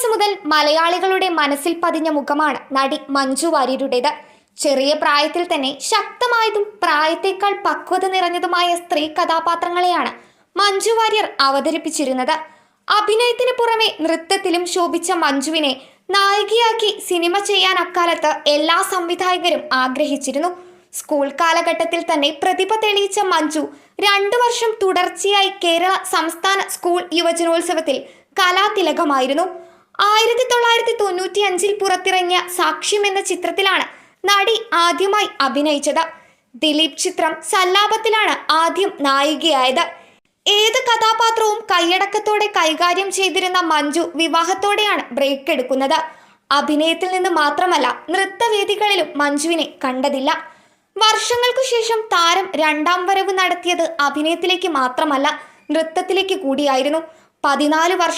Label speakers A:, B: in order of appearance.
A: വയസ്സ് മുതൽ മലയാളികളുടെ മനസ്സിൽ പതിഞ്ഞ മുഖമാണ് നടി മഞ്ജു വാര്യരുടേത്. ചെറിയ പ്രായത്തിൽ തന്നെ ശക്തമായതും പ്രായത്തേക്കാൾ പക്വത നിറഞ്ഞതുമായ സ്ത്രീ കഥാപാത്രങ്ങളെയാണ് മഞ്ജു വാര്യർ അവതരിപ്പിച്ചിരുന്നത്. അഭിനയത്തിന് പുറമെ നൃത്തത്തിലും ശോഭിച്ച മഞ്ജുവിനെ നായികയാക്കി സിനിമ ചെയ്യാൻ അക്കാലത്ത് എല്ലാ സംവിധായകരും ആഗ്രഹിച്ചിരുന്നു. സ്കൂൾ കാലഘട്ടത്തിൽ തന്നെ പ്രതിഭ തെളിയിച്ച മഞ്ജു 2 വർഷം തുടർച്ചയായി കേരള സംസ്ഥാന സ്കൂൾ യുവജനോത്സവത്തിൽ കലാതിലകമായിരുന്നു. 1995 പുറത്തിറങ്ങിയ സാക്ഷ്യം എന്ന ചിത്രത്തിലാണ് നടി ആദ്യമായി അഭിനയിച്ചത്. ദിലീപ് ചിത്രം സല്ലാപത്തിലാണ് ആദ്യം നായികയായത്. ഏത് കഥാപാത്രവും കൈയടക്കത്തോടെ കൈകാര്യം ചെയ്തിരുന്ന മഞ്ജു വിവാഹത്തോടെയാണ് ബ്രേക്ക് എടുക്കുന്നത്. അഭിനയത്തിൽ നിന്ന് മാത്രമല്ല, നൃത്തവേദികളിലും മഞ്ജുവിനെ കണ്ടതില്ല. വർഷങ്ങൾക്കു ശേഷം താരം 2ാം വരവ് നടത്തിയത് അഭിനയത്തിലേക്ക് മാത്രമല്ല, നൃത്തത്തിലേക്ക് കൂടിയായിരുന്നു. 14